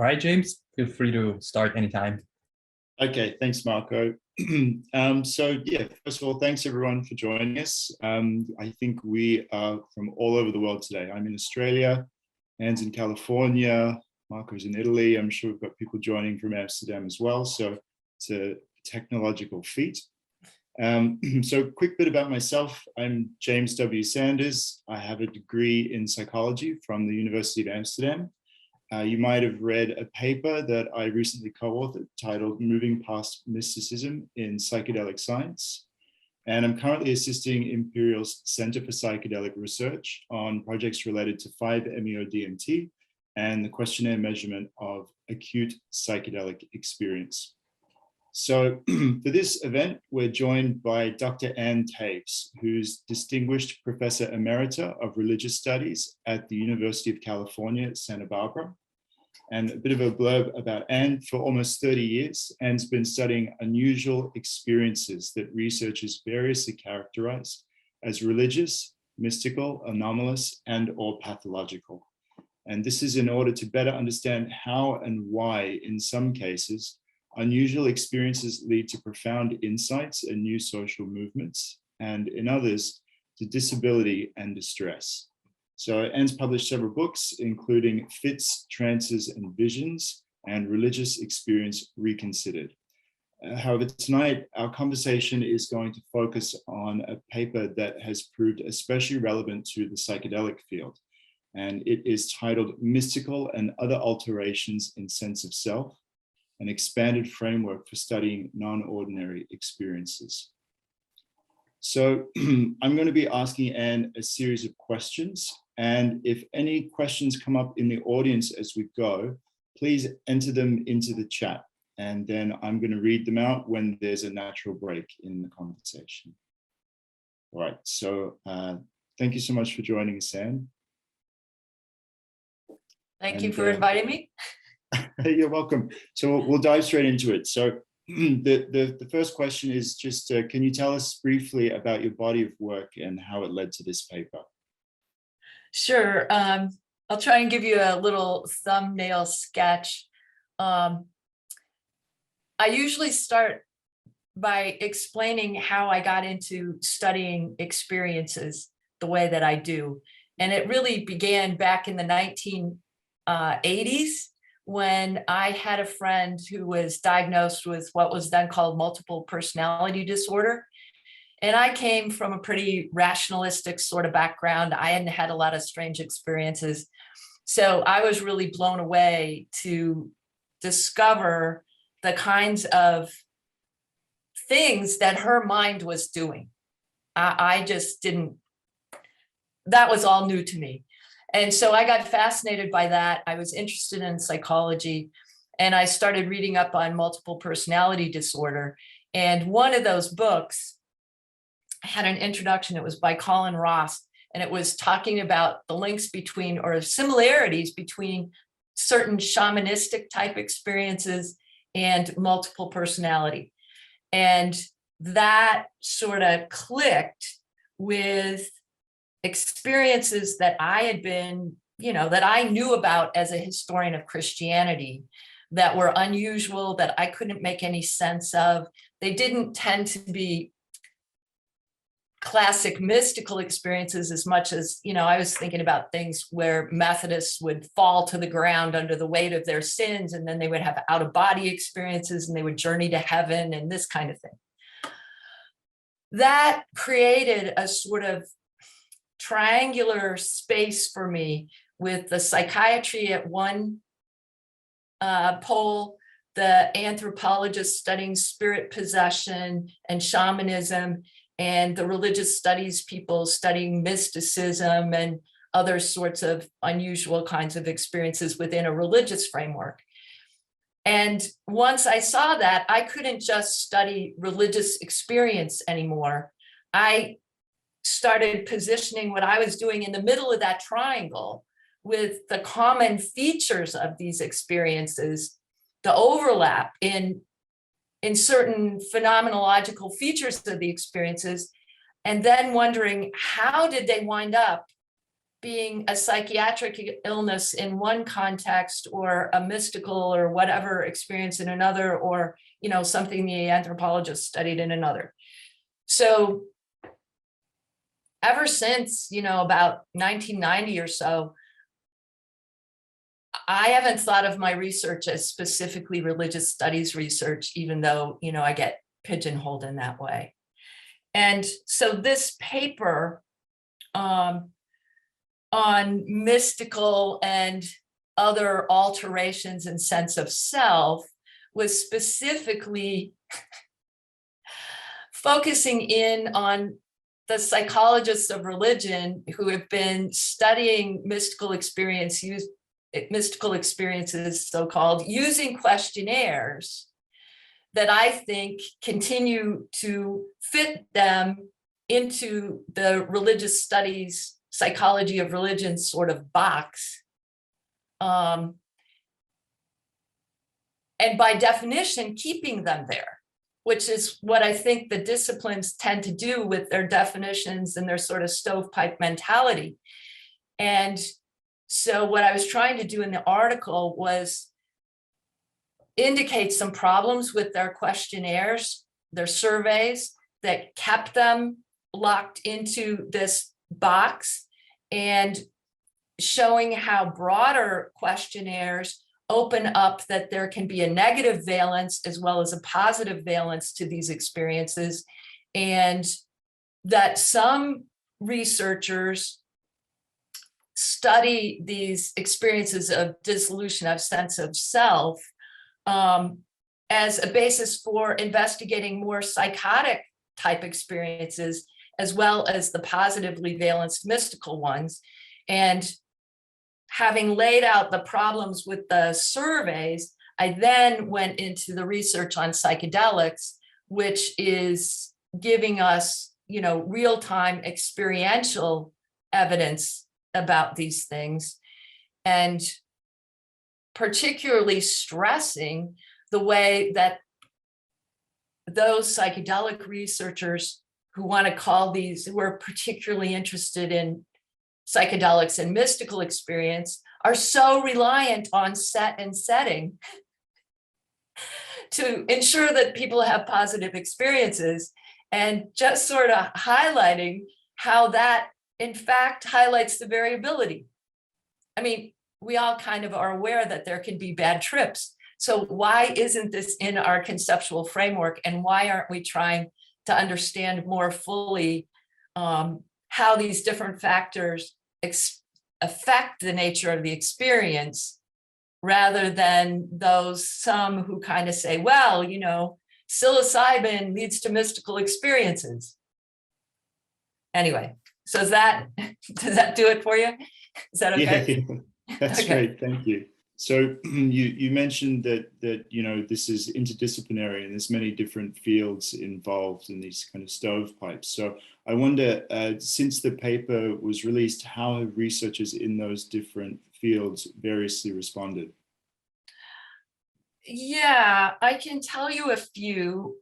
All right, James, feel free to start anytime. Okay, thanks, Marco. First of all, thanks everyone for joining us. I think we are from all over the world today. I'm in Australia, Anne's in California, Marco's in Italy. I'm sure we've got people joining from Amsterdam as well. So it's a technological feat. So quick bit about myself. I'm James W. Sanders. I have a degree in psychology from the University of Amsterdam. You might have read a paper that I recently co-authored titled Moving Past Mysticism in Psychedelic Science. And I'm currently assisting Imperial's Center for Psychedelic Research on projects related to 5-MeO-DMT and the questionnaire measurement of acute psychedelic experience. So for this event, we're joined by Dr. Anne Taves, who's Distinguished Professor Emerita of Religious Studies at the University of California, Santa Barbara. And a bit of a blurb about Anne. For almost 30 years, Anne's been studying unusual experiences that researchers variously characterize as religious, mystical, anomalous, and/or pathological. And this is in order to better understand how and why, in some cases, unusual experiences lead to profound insights and new social movements, and in others, to disability and distress. So Anne's published several books, including Fits, Trances, and Visions, and Religious Experience Reconsidered. However, tonight, our conversation is going to focus on a paper that has proved especially relevant to the psychedelic field, and it is titled Mystical and Other Alterations in Sense of Self, an expanded framework for studying non-ordinary experiences. So I'm going to be asking Anne a series of questions, and if any questions come up in the audience as we go, please enter them into the chat, and then I'm going to read them out when there's a natural break in the conversation. All right, so thank you so much for joining us, Anne. Thank you for inviting me. You're welcome. So we'll dive straight into it. So the first question is just, can you tell us briefly about your body of work and how it led to this paper? Sure. I'll try and give you a little thumbnail sketch. I usually start by explaining how I got into studying experiences the way that I do. And it really began back in the 1980s. When I had a friend who was diagnosed with what was then called multiple personality disorder. And I came from a pretty rationalistic sort of background. I hadn't had a lot of strange experiences. So I was really blown away to discover the kinds of things that her mind was doing. I just didn't, that was all new to me. And so I got fascinated by that. I was interested in psychology, and I started reading up on multiple personality disorder. And one of those books had an introduction. It was by Colin Ross, and it was talking about the links between, or similarities between, certain shamanistic type experiences and multiple personality. And that sort of clicked with experiences that I had been, that I knew about as a historian of Christianity, that were unusual, that I couldn't make any sense of. They didn't tend to be classic mystical experiences as much as, I was thinking about things where Methodists would fall to the ground under the weight of their sins, and then they would have out-of-body experiences, and they would journey to heaven and this kind of thing. That created a sort of triangular space for me, with the psychiatry at one pole, the anthropologists studying spirit possession and shamanism, and the religious studies people studying mysticism and other sorts of unusual kinds of experiences within a religious framework. And once I saw that, I couldn't just study religious experience anymore. I started positioning what I was doing in the middle of that triangle with the common features of these experiences, the overlap in certain phenomenological features of the experiences, and then wondering, how did they wind up being a psychiatric illness in one context or a mystical or whatever experience in another, or, something the anthropologist studied in another. So ever since, about 1990 or so, I haven't thought of my research as specifically religious studies research, even though, I get pigeonholed in that way. And so this paper on mystical and other alterations in sense of self was specifically focusing in on the psychologists of religion who have been studying mystical experiences, so-called, using questionnaires that I think continue to fit them into the religious studies, psychology of religion sort of box. And by definition, keeping them there, which is what I think the disciplines tend to do with their definitions and their sort of stovepipe mentality. And so what I was trying to do in the article was indicate some problems with their questionnaires, their surveys that kept them locked into this box, and showing how broader questionnaires open up that there can be a negative valence as well as a positive valence to these experiences, and that some researchers study these experiences of dissolution of sense of self as a basis for investigating more psychotic type experiences, as well as the positively valenced mystical ones. And having laid out the problems with the surveys, I then went into the research on psychedelics, which is giving us, real-time experiential evidence about these things, and particularly stressing the way that those psychedelic researchers who want to call these, who are particularly interested in psychedelics and mystical experience, are so reliant on set and setting to ensure that people have positive experiences, and just sort of highlighting how that in fact highlights the variability. I mean, we all kind of are aware that there can be bad trips. So why isn't this in our conceptual framework, and why aren't we trying to understand more fully how these different factors affect the nature of the experience, rather than those some who kind of say, well, psilocybin leads to mystical experiences. Anyway, so does that do it for you? Is that okay? Yeah, that's Okay. great. Thank you. So you mentioned that this is interdisciplinary and there's many different fields involved in these kind of stovepipes. So I wonder, since the paper was released, how have researchers in those different fields variously responded? Yeah, I can tell you a few.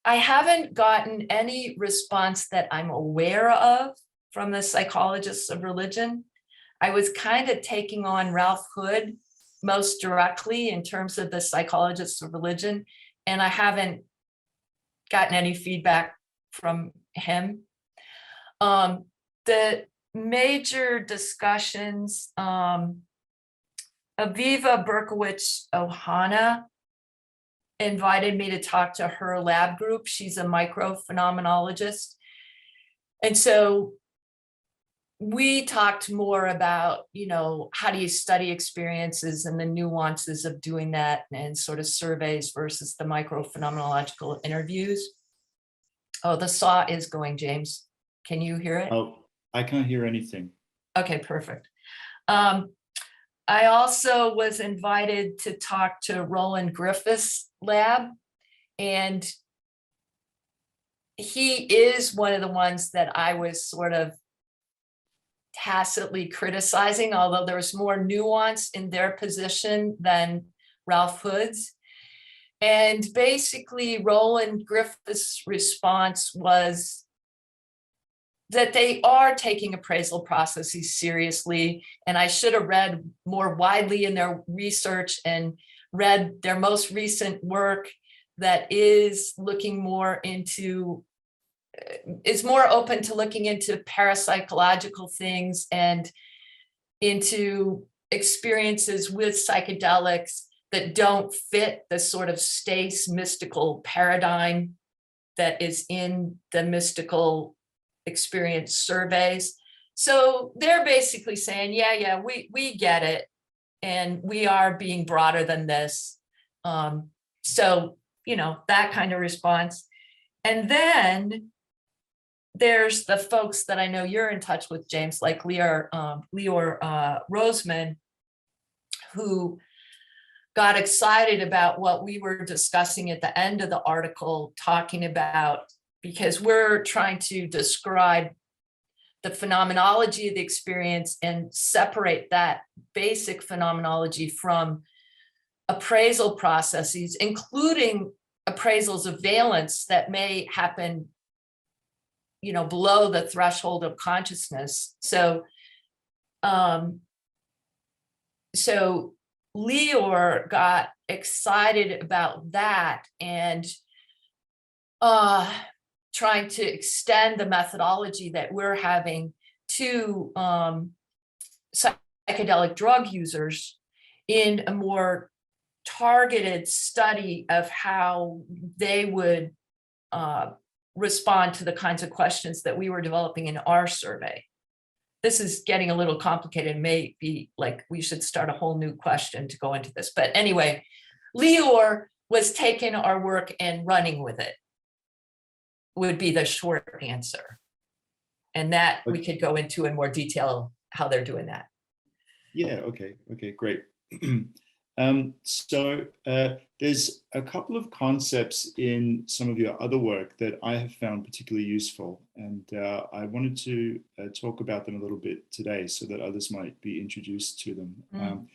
I haven't gotten any response that I'm aware of from the psychologists of religion. I was kind of taking on Ralph Hood most directly in terms of the psychologists of religion, and I haven't gotten any feedback from him. The major discussions, Aviva Berkowitz Ohana invited me to talk to her lab group. She's a microphenomenologist. And so we talked more about, how do you study experiences and the nuances of doing that, and sort of surveys versus the microphenomenological interviews. Oh, the saw is going, James. Can you hear it? Oh, I can't hear anything. Okay, perfect. I also was invited to talk to Roland Griffiths' lab, and he is one of the ones that I was sort of tacitly criticizing, although there was more nuance in their position than Ralph Hood's. And basically, Roland Griffiths' response was that they are taking appraisal processes seriously. And I should have read more widely in their research and read their most recent work that is looking more into, is more open to looking into parapsychological things and into experiences with psychedelics that don't fit the sort of stace mystical paradigm that is in the mystical experience surveys. So they're basically saying, yeah, we get it. And we are being broader than this. So, that kind of response. And then there's the folks that I know you're in touch with, James, like Leor Roseman, who got excited about what we were discussing at the end of the article, talking about, because we're trying to describe the phenomenology of the experience and separate that basic phenomenology from appraisal processes, including appraisals of valence that may happen, below the threshold of consciousness. So Leor got excited about that and trying to extend the methodology that we're having to psychedelic drug users in a more targeted study of how they would respond to the kinds of questions that we were developing in our survey. This is getting a little complicated. May be like we should start a whole new question to go into this. But anyway, Leor was taking our work and running with it, would be the short answer. And that we could go into in more detail how they're doing that. Yeah, okay, great. So there's a couple of concepts in some of your other work that I have found particularly useful, and I wanted to talk about them a little bit today so that others might be introduced to them.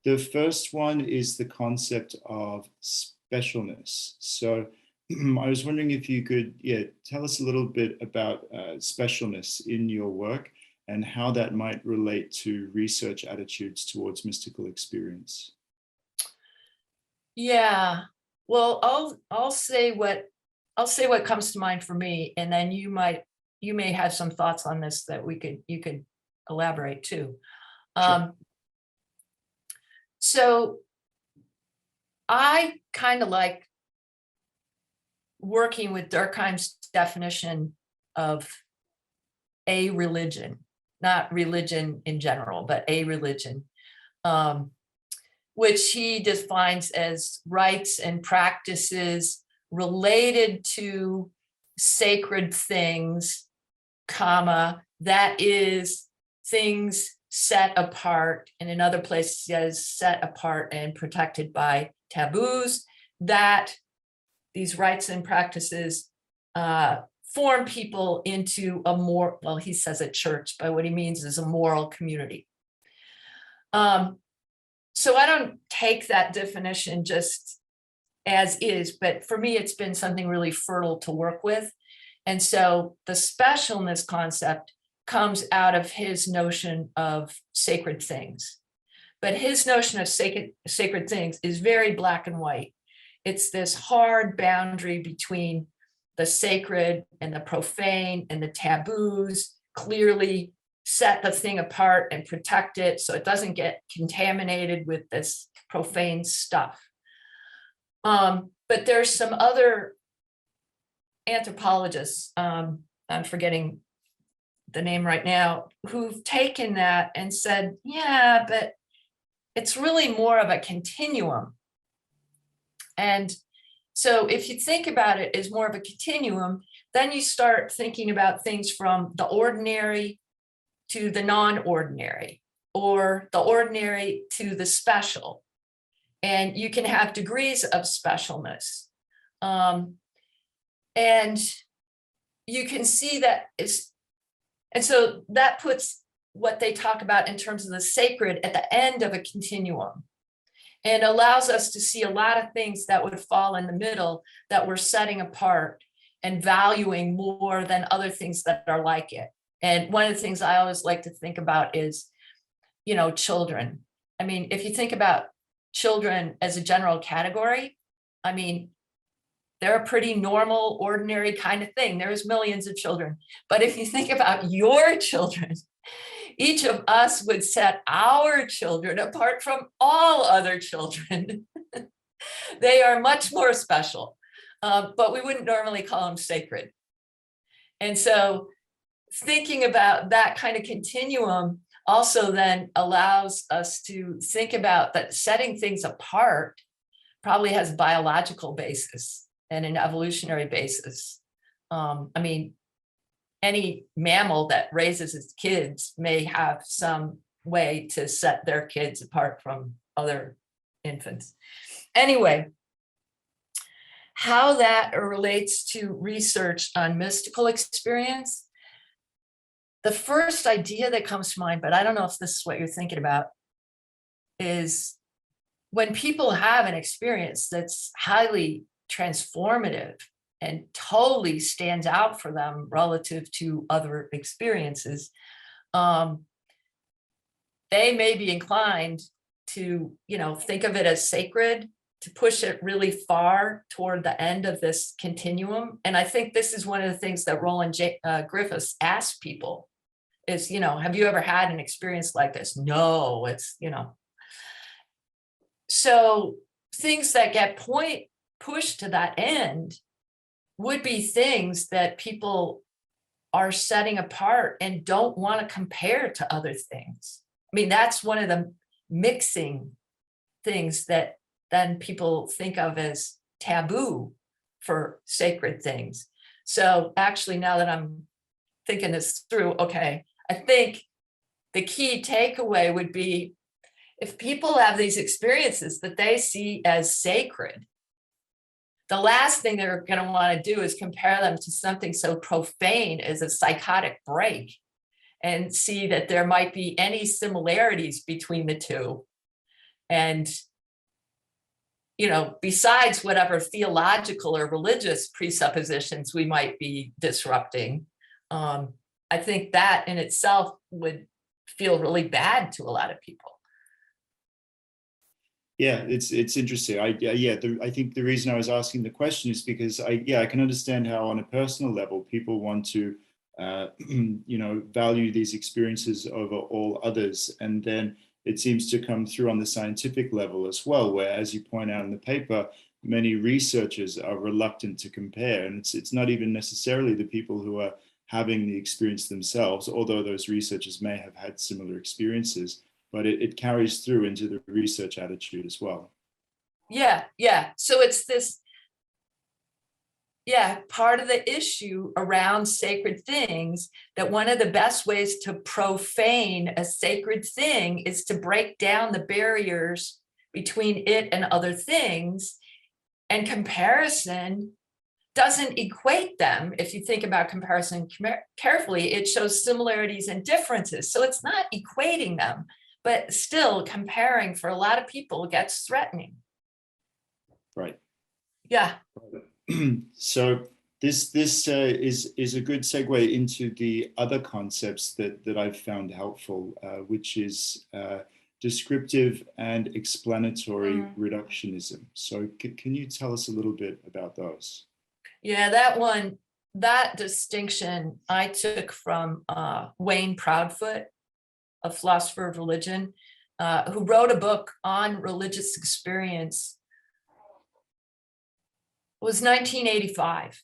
The first one is the concept of specialness. So I was wondering if you could tell us a little bit about specialness in your work and how that might relate to research attitudes towards mystical experience. Yeah, well, I'll say what comes to mind for me, and then you may have some thoughts on this that you could elaborate too. Sure. So I kind of like working with Durkheim's definition of a religion, not religion in general, but a religion. Which he defines as rites and practices related to sacred things, that is things set apart, and in other places says set apart and protected by taboos, that these rites and practices form people into a more, well, he says a church, but what he means is a moral community. So I don't take that definition just as is, but for me, it's been something really fertile to work with. And so the specialness concept comes out of his notion of sacred things. But his notion of sacred things is very black and white. It's this hard boundary between the sacred and the profane and the taboos, clearly set the thing apart and protect it so it doesn't get contaminated with this profane stuff. But there's some other anthropologists, I'm forgetting the name right now, who've taken that and said, yeah, but it's really more of a continuum. And so if you think about it as more of a continuum, then you start thinking about things from the ordinary to the non-ordinary, or the ordinary to the special. And you can have degrees of specialness. And you can see that and so that puts what they talk about in terms of the sacred at the end of a continuum, and allows us to see a lot of things that would fall in the middle that we're setting apart. and valuing more than other things that are like it. And one of the things I always like to think about is, children. I mean, if you think about children as a general category, I mean, they're a pretty normal, ordinary kind of thing. There's millions of children. But if you think about your children, each of us would set our children apart from all other children. They are much more special, but we wouldn't normally call them sacred. And so thinking about that kind of continuum also then allows us to think about that setting things apart probably has a biological basis and an evolutionary basis. I mean, any mammal that raises its kids may have some way to set their kids apart from other infants. Anyway, how that relates to research on mystical experience, the first idea that comes to mind, but I don't know if this is what you're thinking about, is when people have an experience that's highly transformative and totally stands out for them relative to other experiences, they may be inclined to, think of it as sacred, to push it really far toward the end of this continuum. And I think this is one of the things that Roland Griffiths asked people is, have you ever had an experience like this? No, it's, So things that get pushed to that end would be things that people are setting apart and don't want to compare to other things. I mean, that's one of the mixing things that then people think of as taboo for sacred things. So actually, now that I'm thinking this through, okay, I think the key takeaway would be if people have these experiences that they see as sacred, the last thing they're going to want to do is compare them to something so profane as a psychotic break and see that there might be any similarities between the two. And, besides whatever theological or religious presuppositions we might be disrupting, I think that in itself would feel really bad to a lot of people. Yeah, it's interesting. I think the reason I was asking the question is because I can understand how on a personal level people want to value these experiences over all others, and then it seems to come through on the scientific level as well, where, as you point out in the paper, many researchers are reluctant to compare, and it's not even necessarily the people who are having the experience themselves, although those researchers may have had similar experiences. But it carries through into the research attitude as well. Yeah. So it's this, part of the issue around sacred things, that one of the best ways to profane a sacred thing is to break down the barriers between it and other things. And comparison doesn't equate them. If you think about comparison carefully, it shows similarities and differences. So it's not equating them. But still, comparing for a lot of people gets threatening. Right. Yeah. So this is a good segue into the other concepts that I've found helpful, which is descriptive and explanatory reductionism. So can you tell us a little bit about those? Yeah, that distinction I took from Wayne Proudfoot, a philosopher of religion, who wrote a book on religious experience. It was 1985.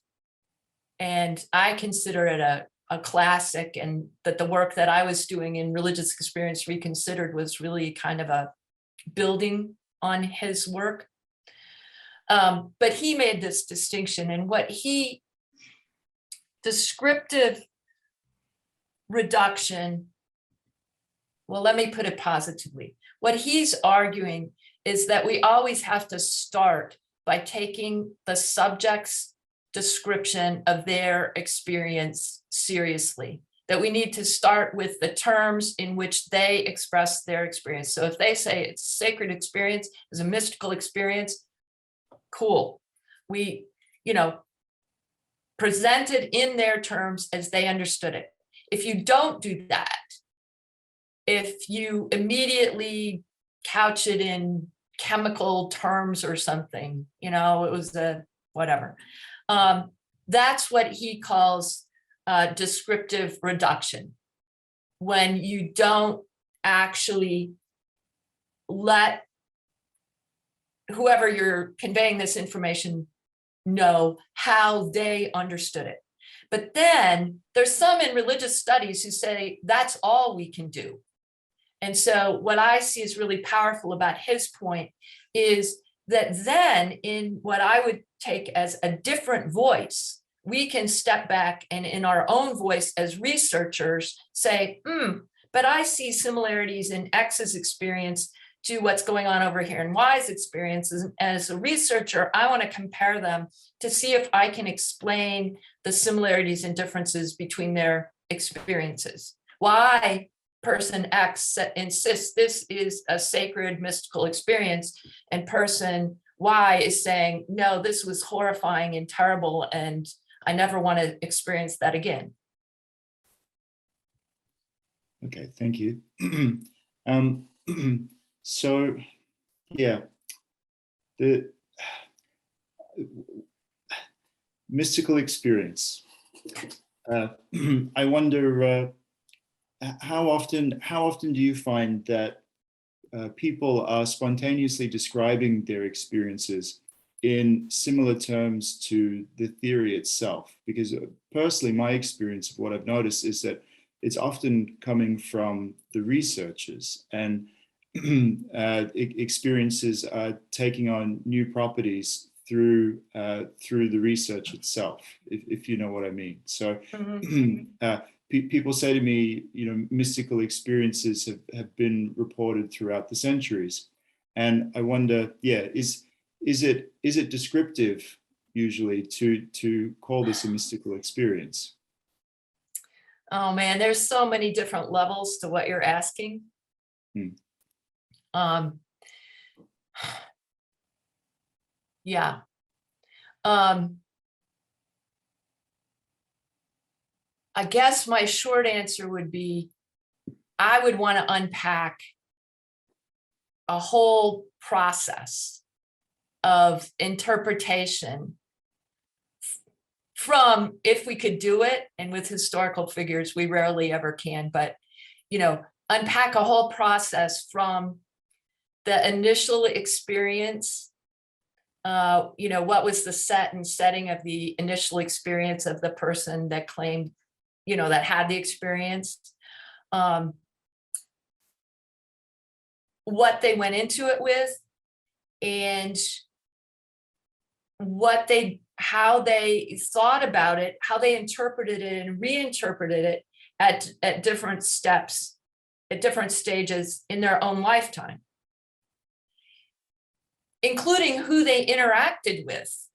And I consider it a classic, and that the work that I was doing in Religious Experience Reconsidered was really kind of a building on his work. But he made this distinction, and descriptive reduction, well, let me put it positively. What he's arguing is that we always have to start by taking the subject's description of their experience seriously, that we need to start with the terms in which they express their experience. So if they say it's a sacred experience, it's a mystical experience, cool. We, presented in their terms as they understood it. If you don't do that, if you immediately couch it in chemical terms or something, it was a whatever. That's what he calls descriptive reduction. When you don't actually let whoever you're conveying this information know how they understood it. But then there's some in religious studies who say that's all we can do. And so what I see is really powerful about his point is that then in what I would take as a different voice, we can step back and in our own voice as researchers say, but I see similarities in X's experience to what's going on over here in Y's experiences. And as a researcher, I want to compare them to see if I can explain the similarities and differences between their experiences. Why person X insists this is a sacred mystical experience, and person Y is saying, no, this was horrifying and terrible, and I never want to experience that again. Okay, thank you. So, yeah, the mystical experience. I wonder how often do you find that people are spontaneously describing their experiences in similar terms to the theory itself? Because personally, my experience of what I've noticed is that it's often coming from the researchers, and experiences are taking on new properties through the research itself, if you know what I mean. So people say to me, mystical experiences have been reported throughout the centuries, and I wonder, is it descriptive usually to call this a mystical experience? Oh man, there's so many different levels to what you're asking. Yeah. I guess my short answer would be, I would want to unpack a whole process of interpretation from, if we could do it, and with historical figures, we rarely ever can, but, unpack a whole process from the initial experience, what was the setting of the initial experience of the person that claimed, that had the experience, what they went into it with, and how they thought about it, how they interpreted it and reinterpreted it at different steps, at different stages in their own lifetime, including who they interacted with,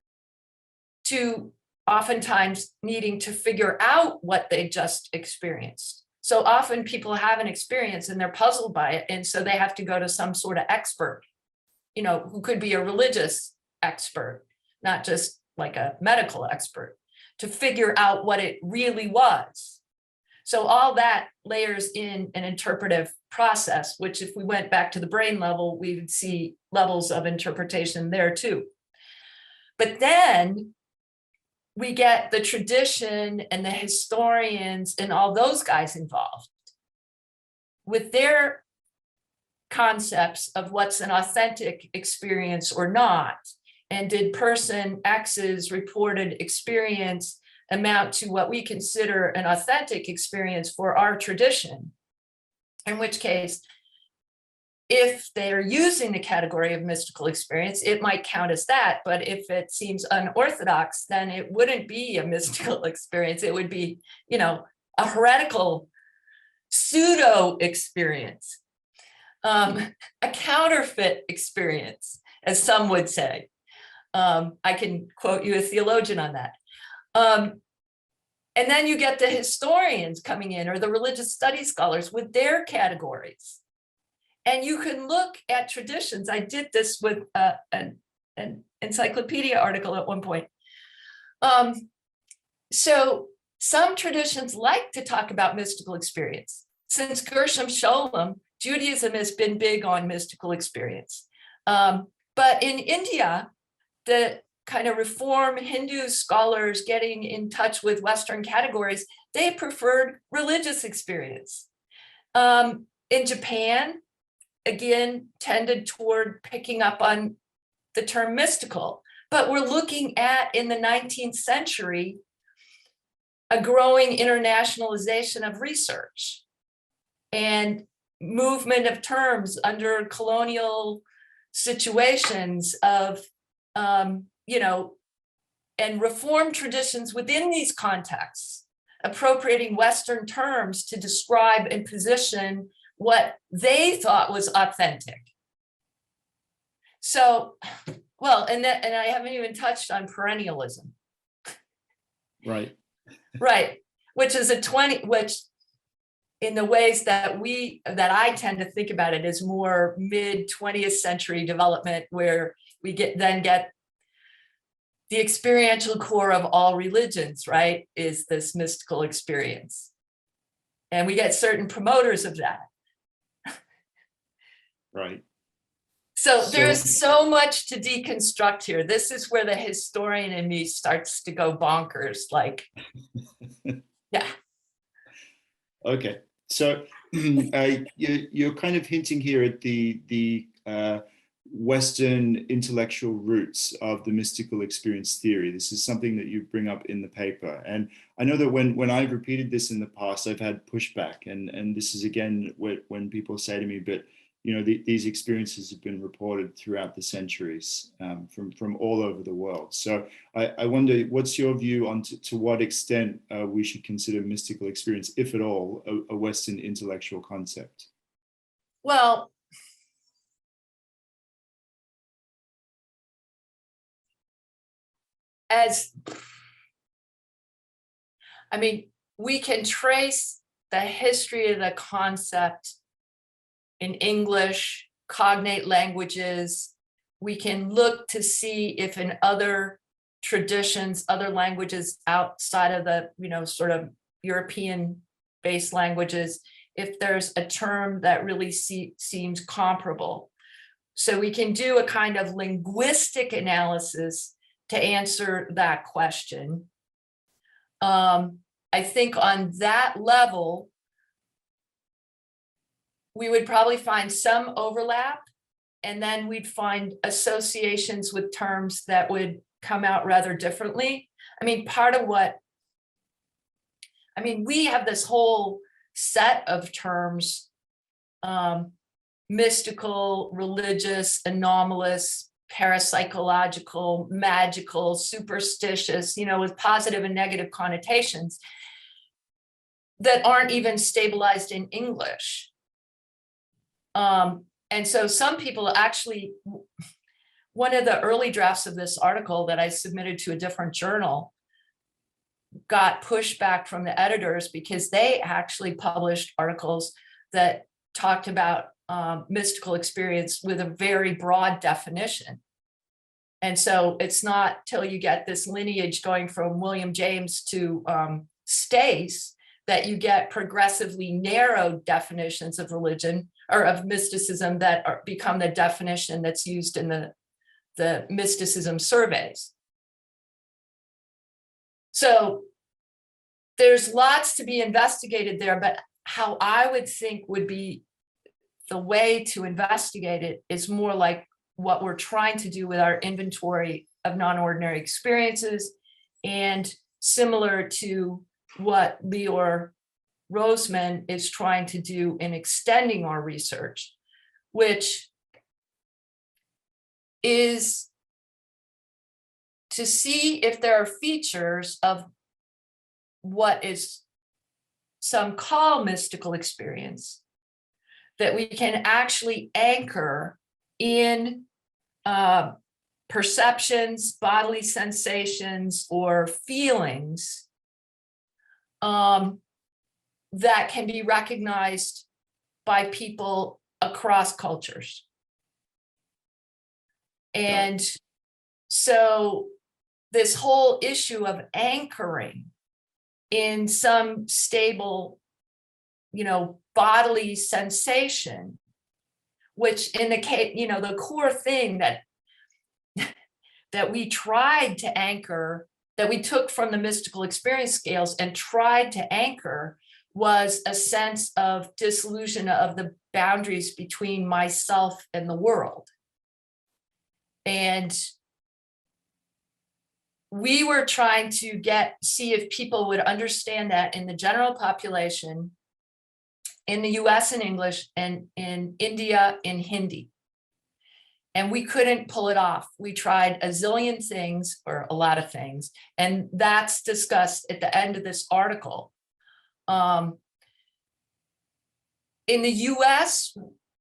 to oftentimes needing to figure out what they just experienced. So often people have an experience and they're puzzled by it, and so they have to go to some sort of expert, who could be a religious expert, not just like a medical expert, to figure out what it really was. So all that layers in an interpretive process, which if we went back to the brain level, we would see levels of interpretation there too. But then we get the tradition and the historians and all those guys involved with their concepts of what's an authentic experience or not. And did person X's reported experience amount to what we consider an authentic experience for our tradition? In which case, if they're using the category of mystical experience, it might count as that. But if it seems unorthodox, then it wouldn't be a mystical experience. It would be, a heretical pseudo experience, a counterfeit experience, as some would say. I can quote you a theologian on that. And then you get the historians coming in, or the religious studies scholars with their categories. And you can look at traditions. I did this with an encyclopedia article at one point. So some traditions like to talk about mystical experience. Since Gershom Scholem, Judaism has been big on mystical experience. But in India, the kind of reform Hindu scholars getting in touch with Western categories, they preferred religious experience. In Japan, again, tended toward picking up on the term mystical. But we're looking at, in the 19th century, a growing internationalization of research and movement of terms under colonial situations of, and reform traditions within these contexts, appropriating Western terms to describe and position what they thought was authentic. So, well, and I haven't even touched on perennialism. Right. Right, which is which in the ways that I tend to think about it is more mid 20th century development, where we get the experiential core of all religions, right, is this mystical experience. And we get certain promoters of that. Right. So there's so much to deconstruct here. This is where the historian in me starts to go bonkers, like, yeah. Okay, so you're kind of hinting here at the Western intellectual roots of the mystical experience theory. This is something that you bring up in the paper. And I know that when I've repeated this in the past, I've had pushback. And this is, again, when people say to me, but these experiences have been reported throughout the centuries from all over the world. So I wonder, what's your view on to what extent we should consider mystical experience, if at all, a Western intellectual concept? Well, we can trace the history of the concept in English, cognate languages. We can look to see if in other traditions, other languages outside of the, sort of European-based languages, if there's a term that really seems comparable. So we can do a kind of linguistic analysis to answer that question. I think on that level, we would probably find some overlap, and then we'd find associations with terms that would come out rather differently. Part of we have this whole set of terms, mystical, religious, anomalous, parapsychological, magical, superstitious, with positive and negative connotations that aren't even stabilized in English. And so some people actually, one of the early drafts of this article that I submitted to a different journal got pushback from the editors because they actually published articles that talked about mystical experience with a very broad definition. And so it's not till you get this lineage going from William James to Stace that you get progressively narrow definitions of religion or of mysticism that become the definition that's used in the mysticism surveys. So there's lots to be investigated there, but how I would think would be the way to investigate it is more like what we're trying to do with our inventory of non-ordinary experiences, and similar to what Lior Roseman is trying to do in extending our research, which is to see if there are features of what is some call mystical experience that we can actually anchor in perceptions, bodily sensations, or feelings that can be recognized by people across cultures. And so this whole issue of anchoring in some stable, bodily sensation, which in the case, the core thing that we tried to anchor, that we took from the mystical experience scales and tried to anchor, was a sense of dissolution of the boundaries between myself and the world. And we were trying to see if people would understand that in the general population, in the US in English, and in India in Hindi. And we couldn't pull it off. We tried a zillion things, or a lot of things, and that's discussed at the end of this article. In the US,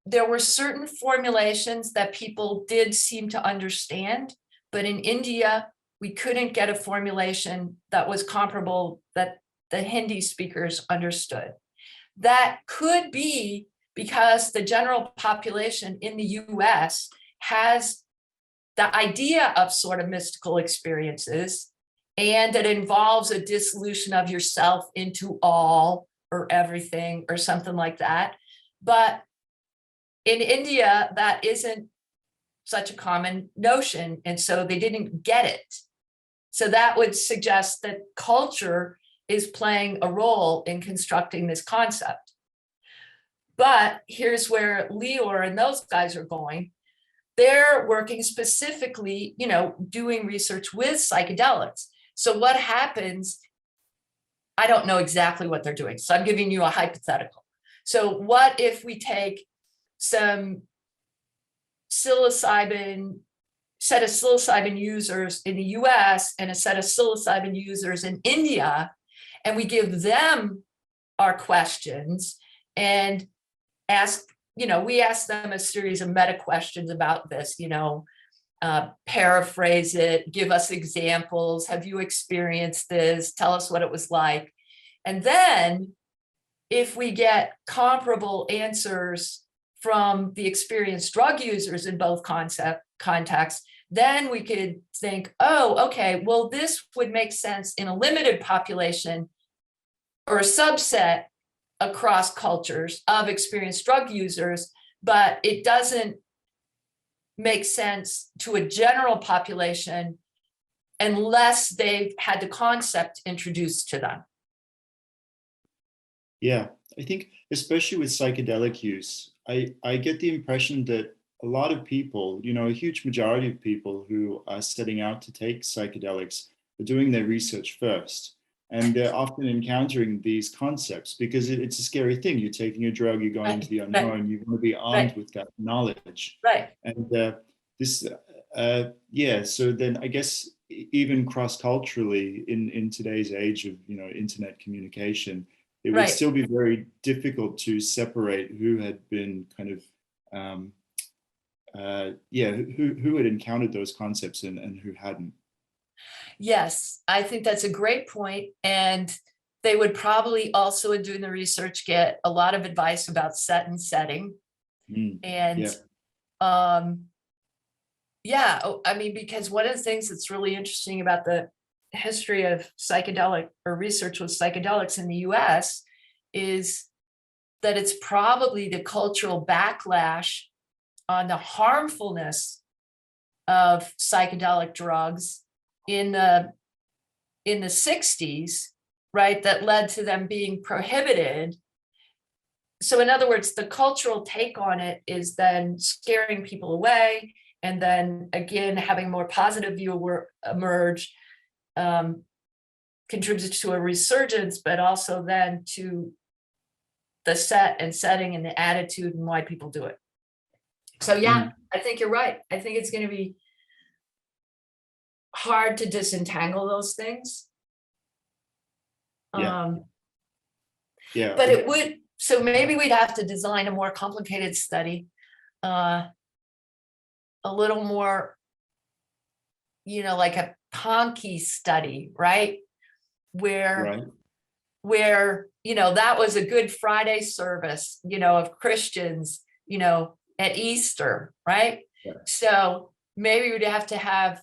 there were certain formulations that people did seem to understand, but in India, we couldn't get a formulation that was comparable that the Hindi speakers understood. That could be because the general population in the US has the idea of sort of mystical experiences, and it involves a dissolution of yourself into all or everything or something like that. But in India, that isn't such a common notion, and so they didn't get it. So that would suggest that culture is playing a role in constructing this concept. But here's where Lior and those guys are going. They're working specifically, doing research with psychedelics. So what happens, I don't know exactly what they're doing, so I'm giving you a hypothetical. So what if we take some set of psilocybin users in the US and a set of psilocybin users in India, and we give them our questions and we ask them a series of meta questions about this, paraphrase it, give us examples, have you experienced this, tell us what it was like. And then if we get comparable answers from the experienced drug users in both contexts, then we could think, oh, okay, well, this would make sense in a limited population or a subset across cultures of experienced drug users, but it doesn't make sense to a general population unless they've had the concept introduced to them. Yeah, I think especially with psychedelic use, I get the impression that a lot of people, a huge majority of people who are setting out to take psychedelics are doing their research first. And they're often encountering these concepts because it's a scary thing. You're taking a drug, you're going into the unknown, you want to be armed with that knowledge. Right. And so then I guess even cross-culturally in today's age of, internet communication, it would still be very difficult to separate who had been kind of, who had encountered those concepts and who hadn't. Yes, I think that's a great point. And they would probably also, in doing the research, get a lot of advice about set and setting. Because one of the things that's really interesting about the history of psychedelic or research with psychedelics in the US is that it's probably the cultural backlash on the harmfulness of psychedelic drugs in the 60s, right, that led to them being prohibited. So in other words, the cultural take on it is then scaring people away, and then again having more positive view emerge, contributes to a resurgence, but also then to the set and setting and the attitude and why people do it. So yeah, I think you're right. I think it's going to be hard to disentangle those things. But it would, so maybe we'd have to design a more complicated study, a little more, like a Ponky study, right? Where that was a Good Friday service, of Christians, at Easter, right? Yeah. So maybe we'd have to have,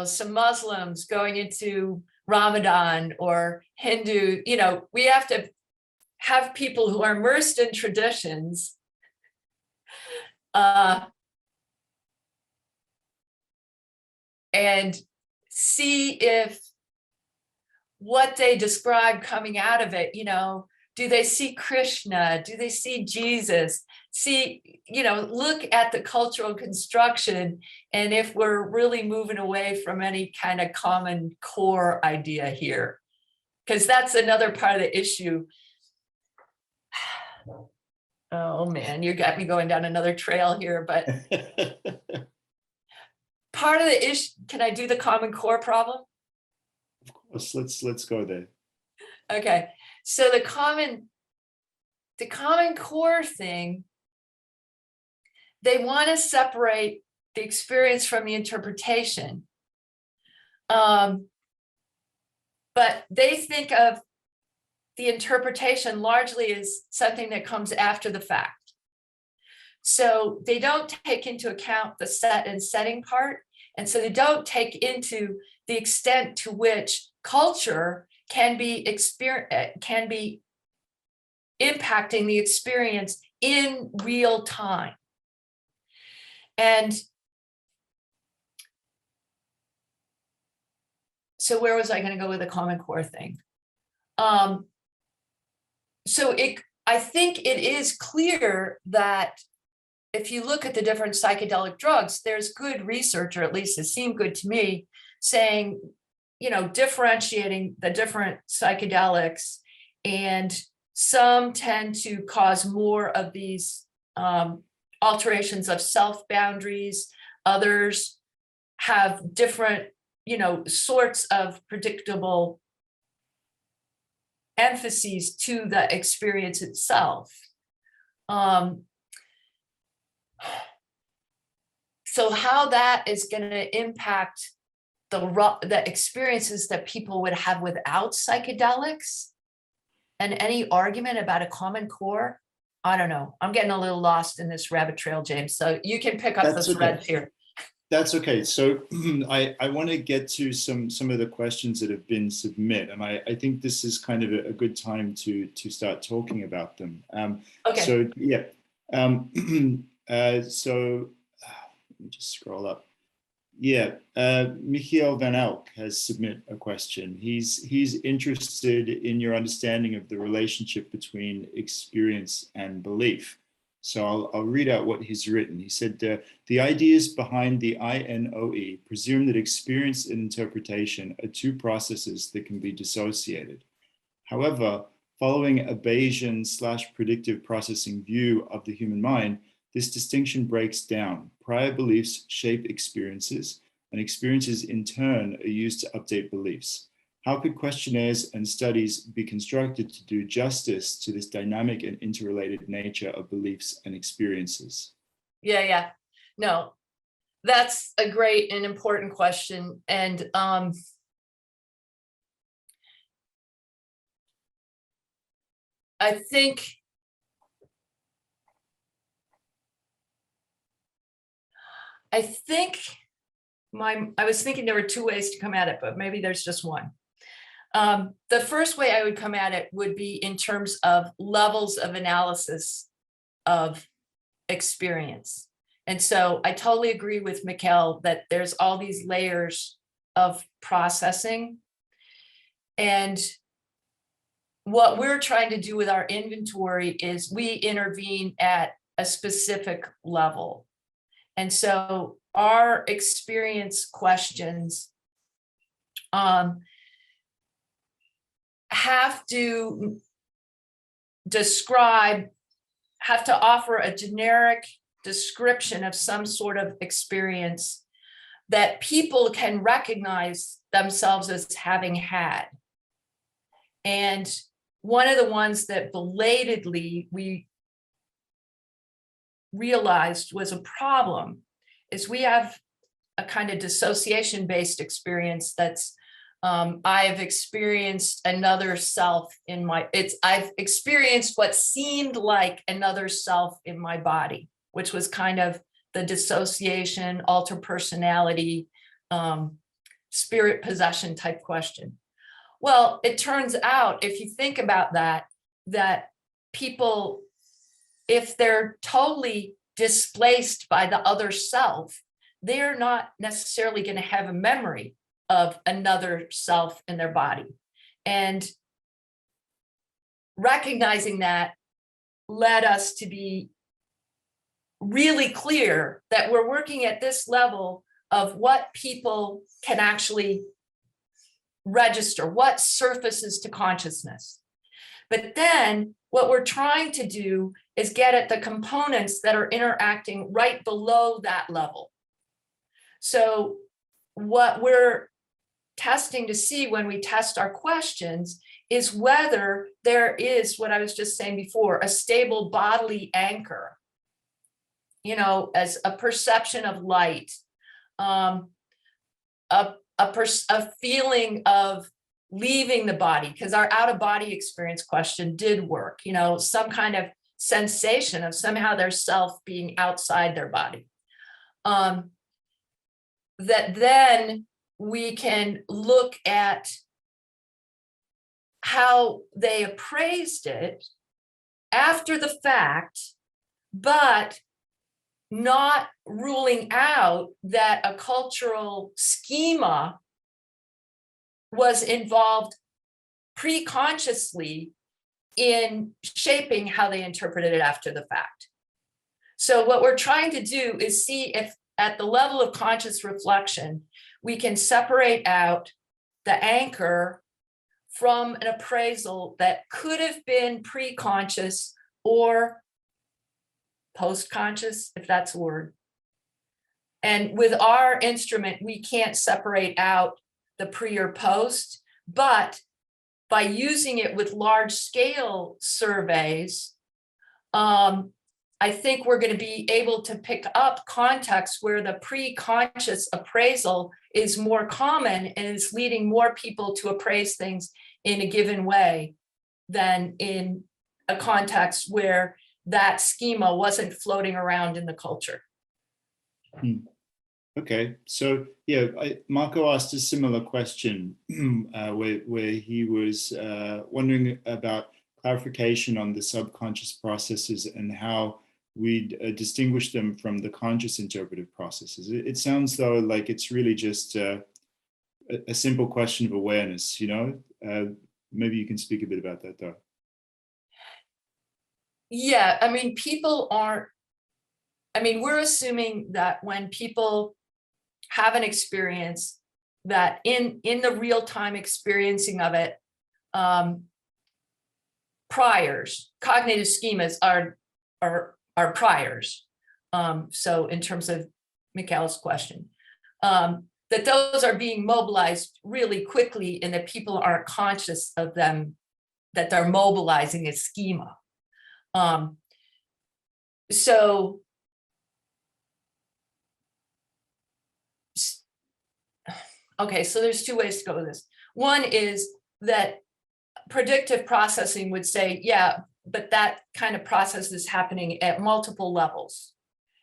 some Muslims going into Ramadan or Hindu, we have to have people who are immersed in traditions and see if what they describe coming out of it, do they see Krishna? Do they see Jesus? Look at the cultural construction, and if we're really moving away from any kind of common core idea here, because that's another part of the issue. Oh man, you got me going down another trail here, but part of the issue, can I do the common core problem? Of course, let's go there. Okay, so the common core thing, they want to separate the experience from the interpretation. But they think of the interpretation largely as something that comes after the fact. So they don't take into account the set and setting part. And so they don't take into the extent to which culture can be impacting the experience in real time. And so where was I going to go with the common core thing? I think it is clear that if you look at the different psychedelic drugs, there's good research, or at least it seemed good to me, saying, differentiating the different psychedelics, and some tend to cause more of these alterations of self boundaries. Others have different, sorts of predictable emphases to the experience itself. So how that is going to impact the experiences that people would have without psychedelics, and any argument about a common core, I don't know. I'm getting a little lost in this rabbit trail, James. So you can pick up the threads here. That's okay. So I want to get to some of the questions that have been submitted, and I think this is kind of a good time to start talking about them. Okay. So yeah. So let me just scroll up. Yeah, Michiel van Elk has submitted a question. He's interested in your understanding of the relationship between experience and belief. So I'll read out what he's written. He said, the ideas behind the INOE presume that experience and interpretation are two processes that can be dissociated. However, following a Bayesian/predictive processing view of the human mind, this distinction breaks down. Prior beliefs shape experiences, and experiences in turn are used to update beliefs. How could questionnaires and studies be constructed to do justice to this dynamic and interrelated nature of beliefs and experiences? Yeah. No, that's a great and important question. And I think I was thinking there were two ways to come at it, but maybe there's just one. The first way I would come at it would be in terms of levels of analysis of experience. And so I totally agree with Mikkel that there's all these layers of processing. And what we're trying to do with our inventory is we intervene at a specific level. And so our experience questions have to offer a generic description of some sort of experience that people can recognize themselves as having had. And one of the ones that belatedly we realized was a problem is we have a kind of dissociation-based experience that's I've experienced another self in I've experienced what seemed like another self in my body, which was kind of the dissociation, alter personality, spirit possession type question. Well, it turns out, if you think about that, that people, if they're totally displaced by the other self, they're not necessarily going to have a memory of another self in their body. And recognizing that led us to be really clear that we're working at this level of what people can actually register, what surfaces to consciousness. But then what we're trying to do is get at the components that are interacting right below that level. So what we're testing to see when we test our questions is whether there is, what I was just saying before, a stable bodily anchor, you know, as a perception of light, a feeling of leaving the body, because our out-of-body experience question did work, you know, some kind of sensation of somehow their self being outside their body. That then we can look at how they appraised it after the fact, but not ruling out that a cultural schema was involved pre-consciously in shaping how they interpreted it after the fact. So what we're trying to do is see if at the level of conscious reflection, we can separate out the anchor from an appraisal that could have been pre-conscious or post-conscious, if that's a word. And with our instrument, we can't separate out the pre or post, but by using it with large scale surveys, I think we're going to be able to pick up contexts where the pre-conscious appraisal is more common and is leading more people to appraise things in a given way than in a context where that schema wasn't floating around in the culture. Okay, so yeah, Marco asked a similar question where he was wondering about clarification on the subconscious processes and how we distinguish them from the conscious interpretive processes. It sounds though like it's really just a simple question of awareness, you know? Maybe you can speak a bit about that though. Yeah, I mean, people aren't, I mean, we're assuming that when people have an experience that in the real-time experiencing of it, priors, cognitive schemas are priors. So in terms of Mikhail's question, that those are being mobilized really quickly and that people aren't conscious of them, that they're mobilizing a schema. So okay, so there's two ways to go with this. One is that predictive processing would say, yeah, but that kind of process is happening at multiple levels.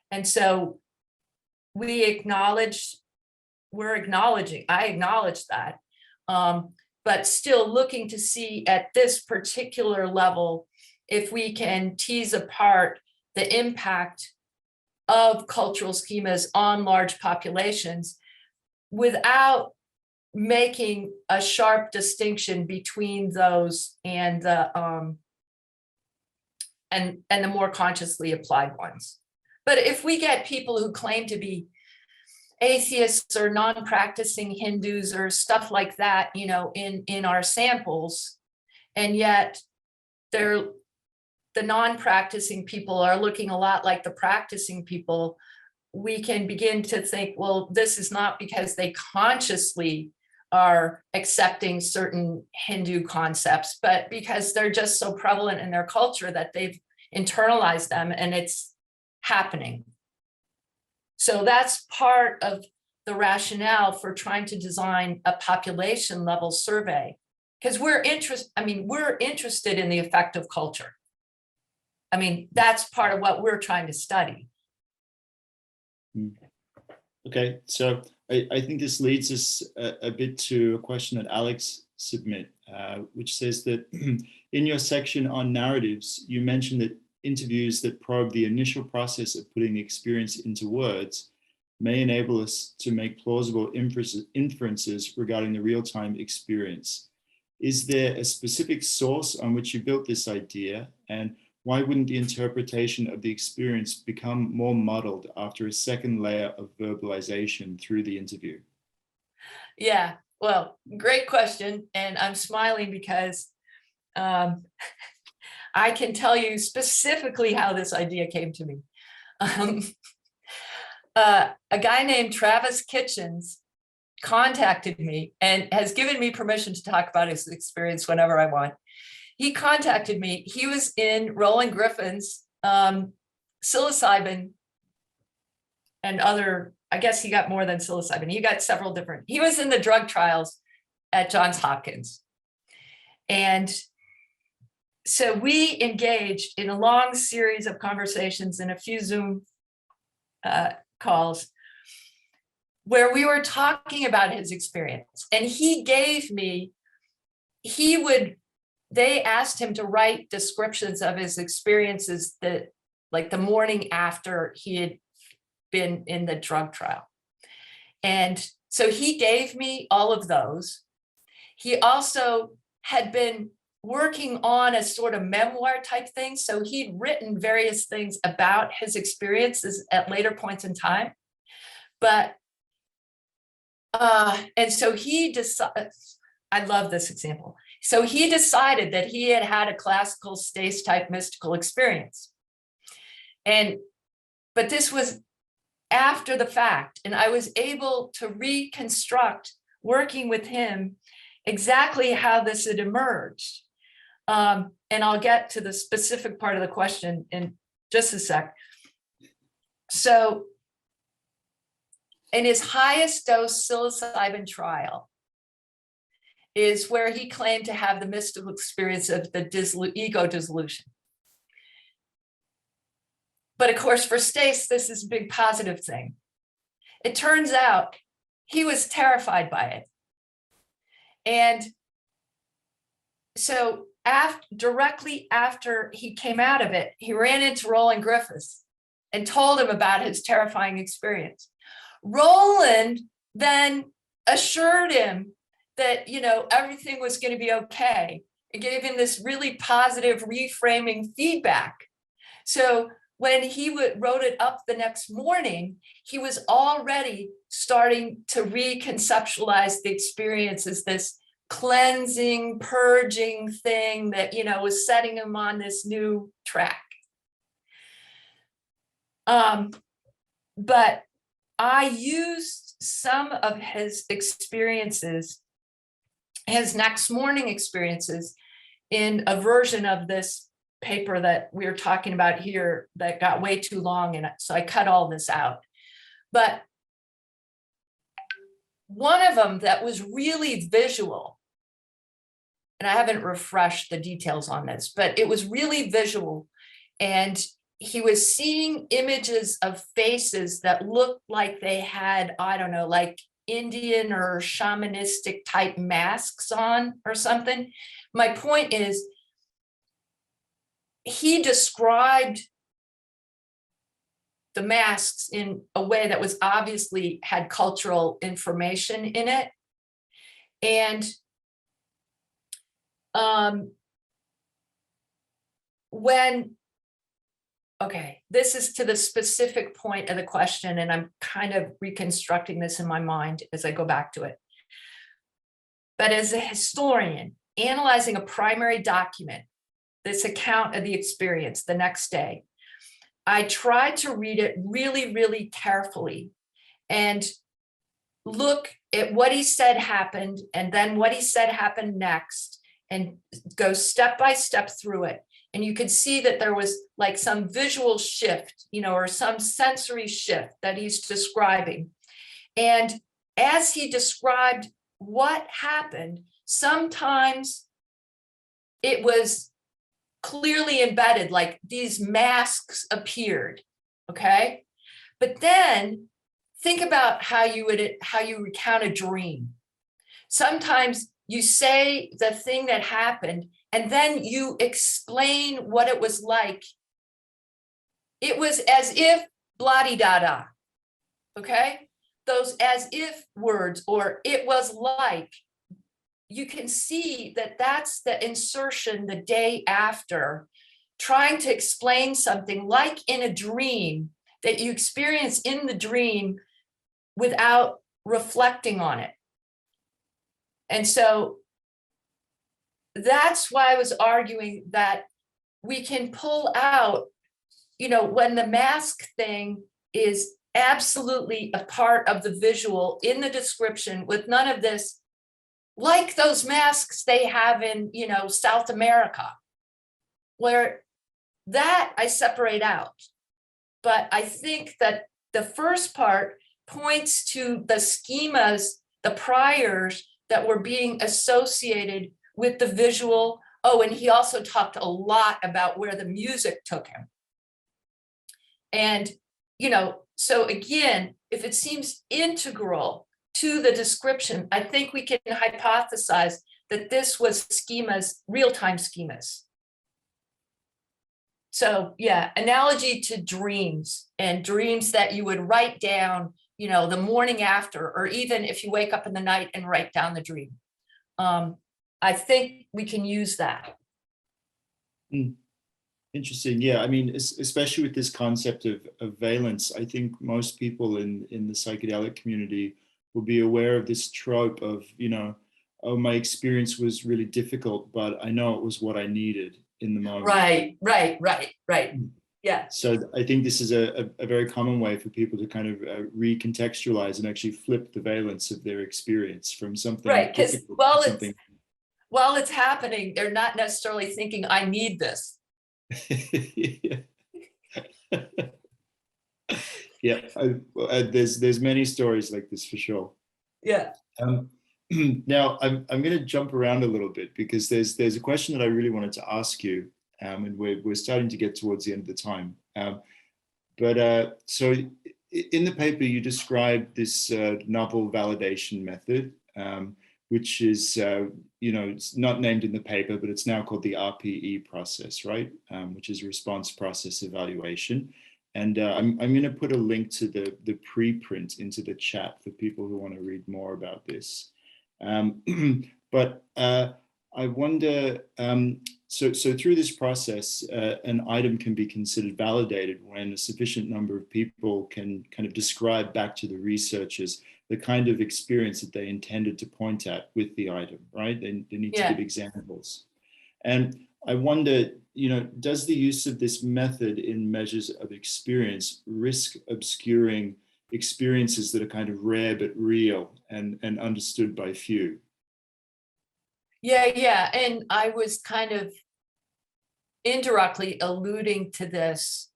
And so I acknowledge that, but still looking to see at this particular level, if we can tease apart the impact of cultural schemas on large populations without making a sharp distinction between those and the more consciously applied ones. But if we get people who claim to be atheists or non-practicing Hindus or stuff like that, you know, in our samples, and yet the non-practicing people are looking a lot like the practicing people, we can begin to think, well, this is not because they consciously are accepting certain Hindu concepts, but because they're just so prevalent in their culture that they've internalized them and it's happening. So that's part of the rationale for trying to design a population level survey, because we're interested in the effect of culture. I mean, that's part of what we're trying to study. Okay, so I think this leads us a bit to a question that Alex submit, which says that in your section on narratives, you mentioned that interviews that probe the initial process of putting the experience into words may enable us to make plausible inferences regarding the real-time experience. Is there a specific source on which you built this idea, and why wouldn't the interpretation of the experience become more muddled after a second layer of verbalization through the interview? Yeah, well, great question. And I'm smiling because I can tell you specifically how this idea came to me. A guy named Travis Kitchens contacted me and has given me permission to talk about his experience whenever I want. He contacted me. He was in Roland Griffin's psilocybin and other, I guess he got more than psilocybin. He got several different, he was in the drug trials at Johns Hopkins. And so we engaged in a long series of conversations and a few Zoom calls where we were talking about his experience. And he gave me, they asked him to write descriptions of his experiences that, like the morning after he had been in the drug trial. And so he gave me all of those. He also had been working on a sort of memoir type thing. So he'd written various things about his experiences at later points in time. But, and so he decided, I love this example. So he decided that he had had a classical Stace type mystical experience. But this was after the fact, and I was able to reconstruct, working with him, exactly how this had emerged. And I'll get to the specific part of the question in just a sec. So in his highest dose psilocybin trial is where he claimed to have the mystical experience of the ego dissolution. But of course, for Stace, this is a big positive thing. It turns out he was terrified by it. And so directly after he came out of it, he ran into Roland Griffiths and told him about his terrifying experience. Roland then assured him that, everything was going to be okay. It gave him this really positive reframing feedback. So when he wrote it up the next morning, he was already starting to reconceptualize the experience as this cleansing, purging thing that, was setting him on this new track. But I used some of his experiences, his next morning experiences, in a version of this paper that we're talking about here that got way too long, and so I cut all this out. But one of them that was really visual, and I haven't refreshed the details on this, but it was really visual, and he was seeing images of faces that looked like they had, I don't know, like Indian or shamanistic type masks on or something. My point is, he described the masks in a way that was obviously had cultural information in it. And this is to the specific point of the question, and I'm kind of reconstructing this in my mind as I go back to it. But as a historian, analyzing a primary document, this account of the experience the next day, I tried to read it really, really carefully and look at what he said happened and then what he said happened next and go step by step through it. And you could see that there was like some visual shift, or some sensory shift that he's describing. And as he described what happened, sometimes it was clearly embedded, like these masks appeared, okay? But then think about how you recount a dream. Sometimes you say the thing that happened, and then you explain what it was like. It was as if blah-de-da-da, okay? Those as if words, or it was like, you can see that that's the insertion the day after, trying to explain something like in a dream that you experience in the dream without reflecting on it. And so that's why I was arguing that we can pull out, when the mask thing is absolutely a part of the visual in the description with none of this, like those masks they have in, South America, where that I separate out. But I think that the first part points to the schemas, the priors that were being associated with the visual. Oh, and he also talked a lot about where the music took him. And, so again, if it seems integral to the description, I think we can hypothesize that this was schemas, real-time schemas. So yeah, analogy to dreams, and dreams that you would write down, the morning after, or even if you wake up in the night and write down the dream. I think we can use that. Interesting. Yeah, I mean, especially with this concept of valence, I think most people in the psychedelic community will be aware of this trope of, oh, my experience was really difficult, but I know it was what I needed in the moment. Right. Yeah. So I think this is a very common way for people to kind of recontextualize and actually flip the valence of their experience from something. Right, because while it's happening, they're not necessarily thinking, I need this. Yeah, there's many stories like this for sure. Yeah. Now I'm going to jump around a little bit because there's a question that I really wanted to ask you, and we're starting to get towards the end of the time. So in the paper you described this novel validation method, which is, it's not named in the paper, but it's now called the RPE process, right? Which is response process evaluation. And I'm going to put a link to the preprint into the chat for people who want to read more about this. But I wonder, so through this process, an item can be considered validated when a sufficient number of people can kind of describe back to the researchers the kind of experience that they intended to point at with the item, right? They need to give examples. And I wonder, does the use of this method in measures of experience risk obscuring experiences that are kind of rare but real and understood by few? Yeah. And I was kind of indirectly alluding to this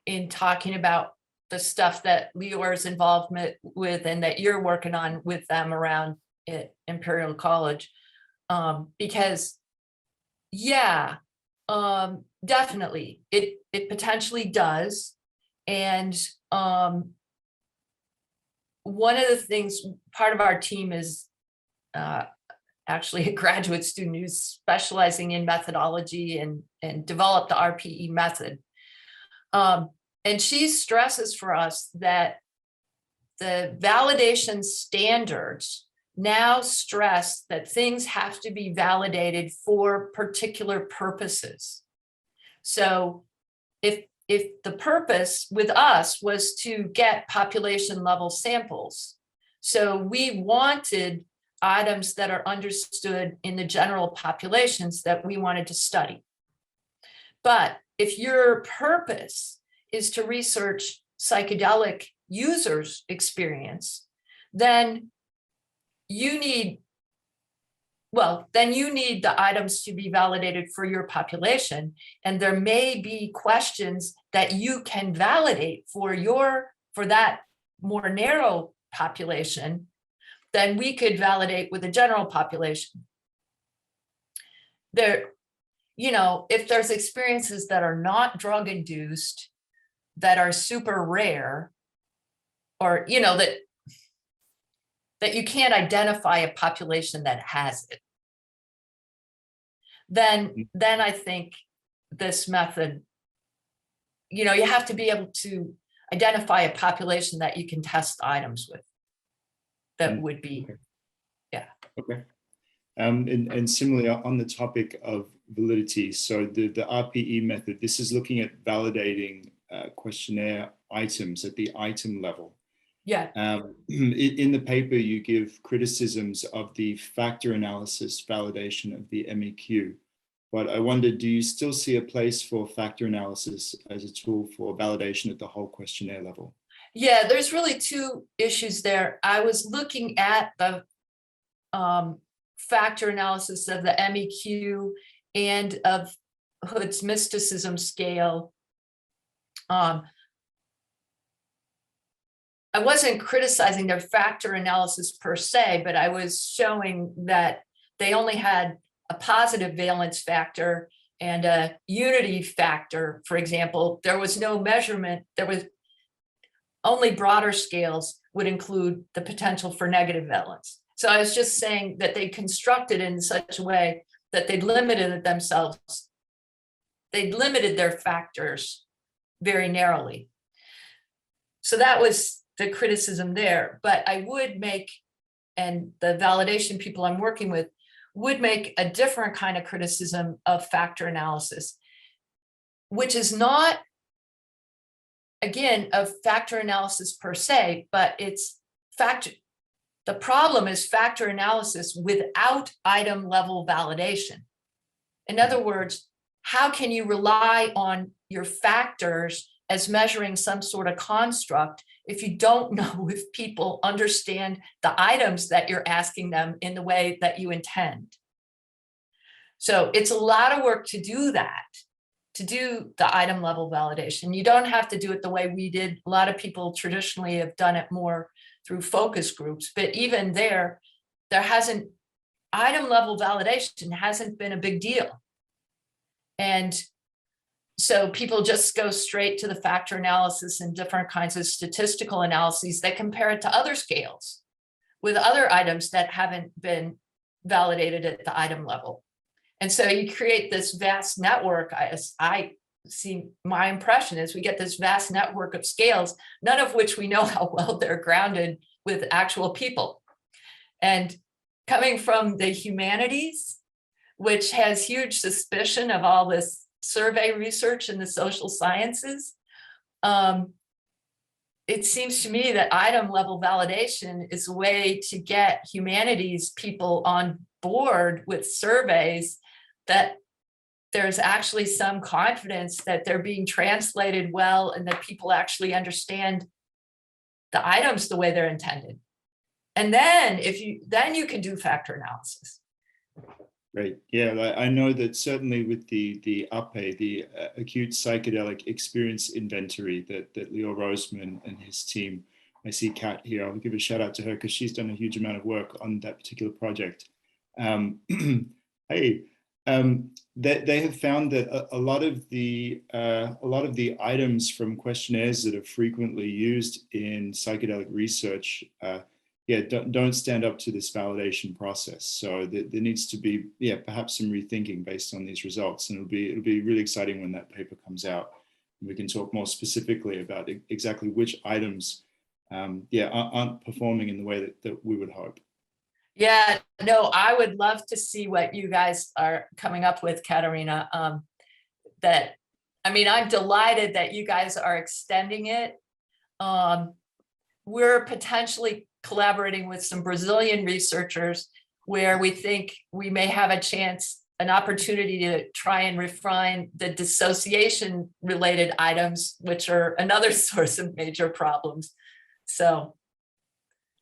in talking about the stuff that Lior's involvement with and that you're working on with them around at Imperial College. Because definitely it potentially does. And one of the things, part of our team is actually a graduate student who's specializing in methodology and developed the RPE method. And she stresses for us that the validation standards now stress that things have to be validated for particular purposes. So if the purpose with us was to get population level samples, so we wanted items that are understood in the general populations that we wanted to study. But if your purpose is to research psychedelic users' experience, then you need the items to be validated for your population. And there may be questions that you can validate for that more narrow population than we could validate with the general population. If there's experiences that are not drug induced, that are super rare, or, that that you can't identify a population that has it, then I think this method, you know, you have to be able to identify a population that you can test items with. That would be, yeah. Okay. And similarly on the topic of validity, so the RPE method, this is looking at validating questionnaire items at the item level. Yeah. In the paper, you give criticisms of the factor analysis validation of the MEQ. But I wonder, do you still see a place for factor analysis as a tool for validation at the whole questionnaire level? Yeah, there's really two issues there. I was looking at the factor analysis of the MEQ and of Hood's mysticism scale. I wasn't criticizing their factor analysis per se, but I was showing that they only had a positive valence factor and a unity factor. For example, there was no measurement. There was only broader scales would include the potential for negative valence. So I was just saying that they constructed in such a way that they'd limited themselves. They'd limited their factors very narrowly. So that was the criticism there. But I would make, and the validation people I'm working with would make a different kind of criticism of factor analysis, which is not, again, of factor analysis per se, but it's factor. The problem is factor analysis without item level validation. In other words, how can you rely on your factors as measuring some sort of construct if you don't know if people understand the items that you're asking them in the way that you intend? So it's a lot of work to do that, to do the item level validation. You don't have to do it the way we did. A lot of people traditionally have done it more through focus groups, but even there hasn't, item level validation hasn't been a big deal. And so people just go straight to the factor analysis and different kinds of statistical analyses that compare it to other scales with other items that haven't been validated at the item level. And so you create this vast network. I see, my impression is we get this vast network of scales, none of which we know how well they're grounded with actual people. And coming from the humanities, which has huge suspicion of all this survey research in the social sciences, it seems to me that item level validation is a way to get humanities people on board with surveys that there's actually some confidence that they're being translated well and that people actually understand the items the way they're intended. And then then you can do factor analysis. Right. Yeah, I know that certainly with the APRA, the Acute Psychedelic Experience Inventory that Leo Roseman and his team, I see Kat here, I'll give a shout out to her because she's done a huge amount of work on that particular project. Hey, they have found that a lot of the items from questionnaires that are frequently used in psychedelic research don't stand up to this validation process. So there needs to be perhaps some rethinking based on these results, and it'll be really exciting when that paper comes out. And we can talk more specifically about exactly which items aren't performing in the way that we would hope. Yeah, no, I would love to see what you guys are coming up with, Katerina. I'm delighted that you guys are extending it. We're potentially collaborating with some Brazilian researchers where we think we may have an opportunity to try and refine the dissociation related items, which are another source of major problems. So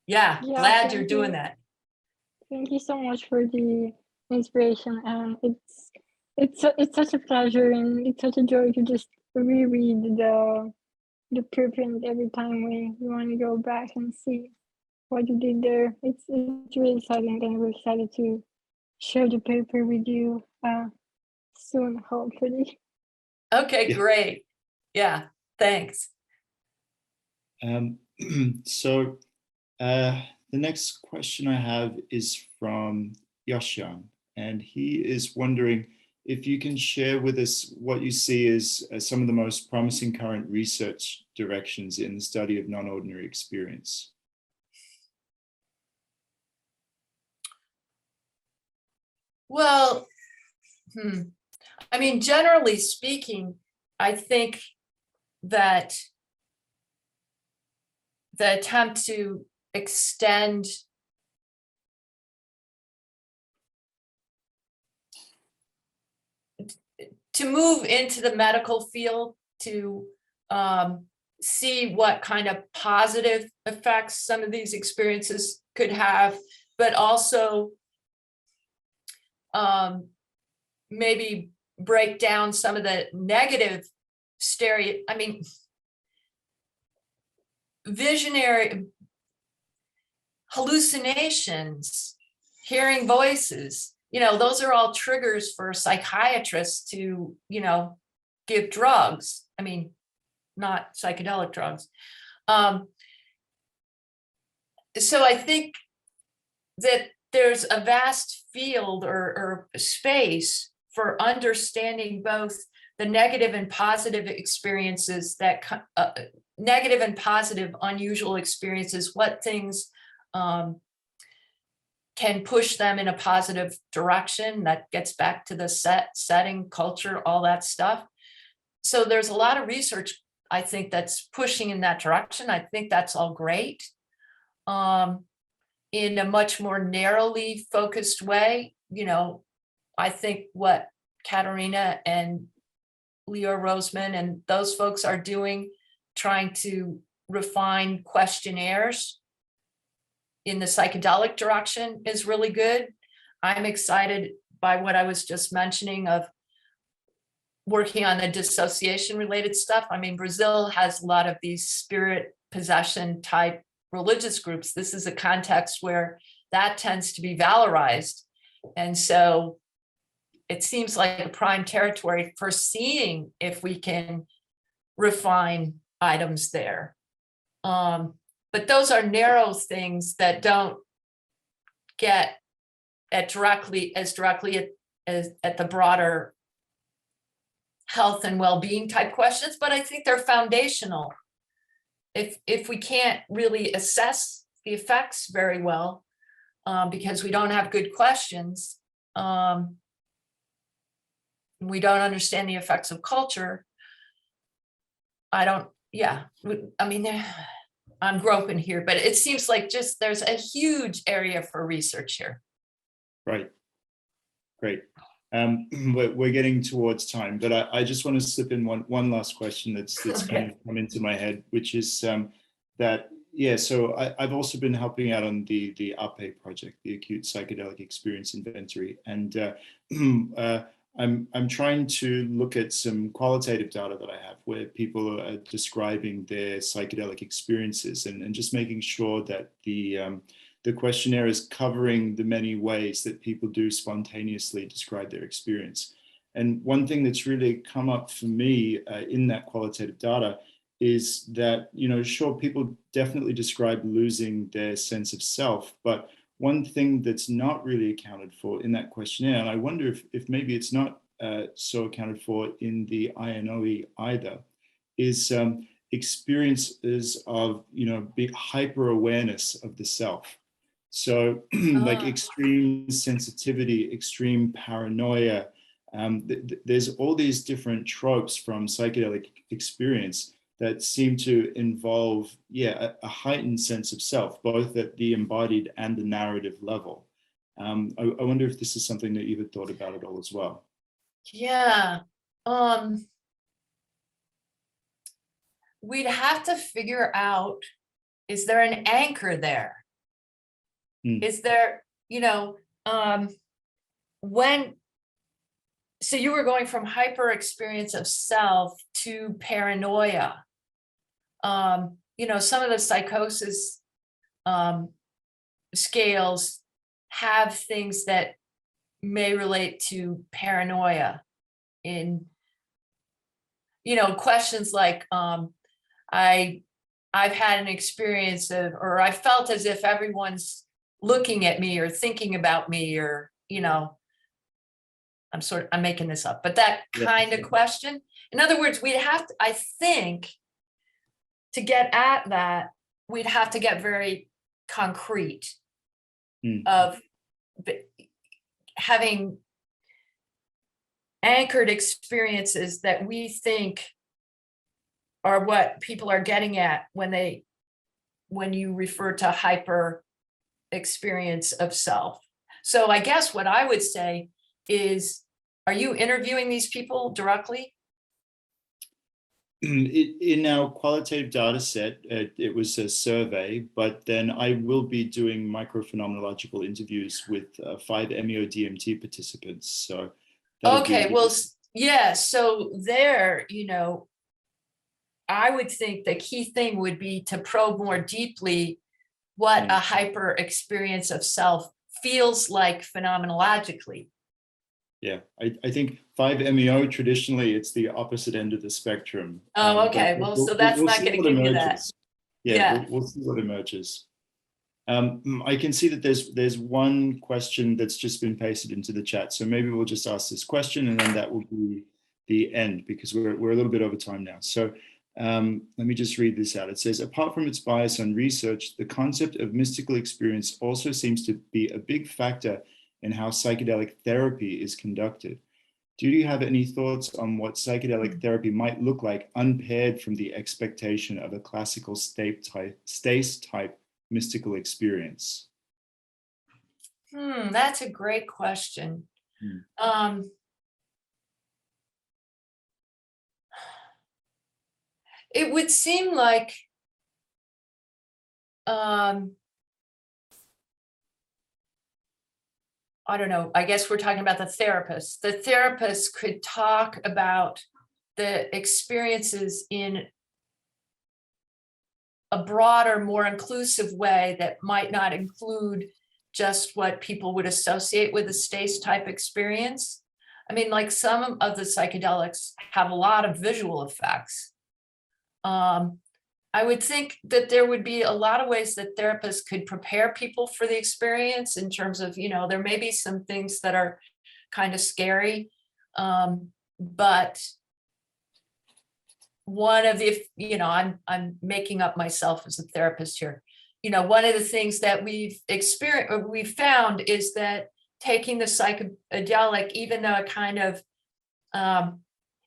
yeah, glad you're doing that. Thank you so much for the inspiration, and it's such a pleasure and it's such a joy to just reread the preprint every time we want to go back and see what you did there. It's really exciting, and we're excited to share the paper with you soon, hopefully. Okay, great. Yeah, thanks. So The next question I have is from Yoshan, and he is wondering if you can share with us what you see as some of the most promising current research directions in the study of non-ordinary experience. Well, I mean, generally speaking, I think that the attempt to extend to move into the medical field to see what kind of positive effects some of these experiences could have, but also maybe break down some of the negative visionary hallucinations, hearing voices, those are all triggers for psychiatrists to, give drugs. I mean, not psychedelic drugs. So I think that there's a vast field or space for understanding both the negative and positive experiences that negative and positive unusual experiences, what things can push them in a positive direction. That gets back to the setting, culture, all that stuff. So there's a lot of research, I think, that's pushing in that direction. I think that's all great. In a much more narrowly focused way, I think what Katerina and Leo Roseman and those folks are doing, trying to refine questionnaires in the psychedelic direction, is really good. I'm excited by what I was just mentioning of working on the dissociation related stuff. I mean, Brazil has a lot of these spirit possession type religious groups. This is a context where that tends to be valorized. And so it seems like a prime territory for seeing if we can refine items there. But those are narrow things that don't get at directly as at the broader health and well-being type questions, but I think they're foundational. If we can't really assess the effects very well, because we don't have good questions, we don't understand the effects of culture. I'm groping here, but it seems like just there's a huge area for research here. Right. Great. We're getting towards time, but I just want to slip in one last question that's kind of come into my head, which is that, yeah, so I've also been helping out on the RPE project, the Acute Psychedelic Experience Inventory. And I'm trying to look at some qualitative data that I have where people are describing their psychedelic experiences and just making sure that the questionnaire is covering the many ways that people do spontaneously describe their experience. And one thing that's really come up for me in that qualitative data is that, sure, people definitely describe losing their sense of self, but one thing that's not really accounted for in that questionnaire, and I wonder if maybe it's not so accounted for in the INOE either, is experiences of, big hyper awareness of the self. So like extreme sensitivity, extreme paranoia, there's all these different tropes from psychedelic experience that seem to involve, a heightened sense of self, both at the embodied and the narrative level. I wonder if this is something that you've thought about at all as well. Yeah. We'd have to figure out, is there an anchor there? Is there, so you were going from hyper experience of self to paranoia. Some of the psychosis scales have things that may relate to paranoia in, questions like, I I've had an experience of, or I felt as if everyone's looking at me or thinking about me, or, you know, I'm making this up, but that kind of question. In other words, we'd have to, I think, to get at that, we'd have to get very concrete of having anchored experiences that we think are what people are getting at when you refer to hyper experience of self. So I guess what I would say is, are you interviewing these people directly? In our qualitative data set, it was a survey, but then I will be doing microphenomenological interviews with 5 MEO-DMT participants. So okay, well, yeah, so there, you know, I would think the key thing would be to probe more deeply what a hyper experience of self feels like phenomenologically. Yeah, I think 5-MeO, traditionally, it's the opposite end of the spectrum. Oh, okay. Well, so that's not going to give you that. Yeah. We'll see what emerges. I can see that there's one question that's just been pasted into the chat. So maybe we'll just ask this question, and then that will be the end, because we're a little bit over time now. So let me just read this out. It says, apart from its bias on research, the concept of mystical experience also seems to be a big factor in how psychedelic therapy is conducted. Do you have any thoughts on what psychedelic therapy might look like unpaired from the expectation of a classical stace type mystical experience? That's a great question. It would seem like I don't know, I guess we're talking about the therapist. The therapist could talk about the experiences in a broader, more inclusive way that might not include just what people would associate with a stace type experience. I mean, like some of the psychedelics have a lot of visual effects. I would think that there would be a lot of ways that therapists could prepare people for the experience, in terms of, you know, there may be some things that are kind of scary, but one of the, you know, I'm making up myself as a therapist here. You know, one of the things that we've experienced, or we've found, is that taking the psychedelic, even though it kind of,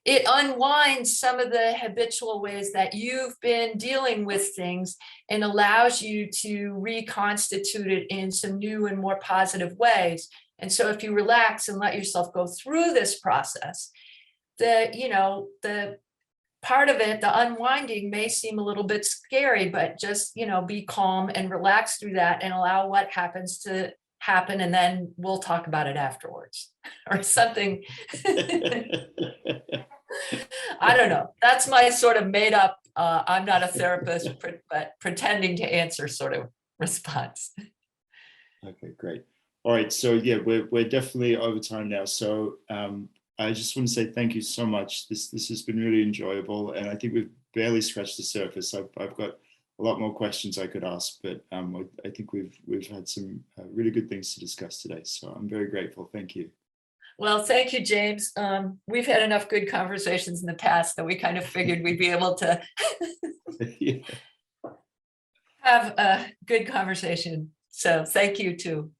it unwinds some of the habitual ways that you've been dealing with things, and allows you to reconstitute it in some new and more positive ways. And so if you relax and let yourself go through this process, the part of it, the unwinding, may seem a little bit scary, but just, you know, be calm and relax through that and allow what happens to happen, and then we'll talk about it afterwards or something. I don't know. That's my sort of made up, I'm not a therapist, but pretending to answer sort of response. Okay, great. All right, so yeah, we're definitely over time now. So I just want to say thank you so much. This has been really enjoyable, and I think we've barely scratched the surface. I've got a lot more questions I could ask, but I think we've had some really good things to discuss today. So I'm very grateful. Thank you. Well, thank you, James. We've had enough good conversations in the past that we kind of figured we'd be able to have a good conversation. So thank you too.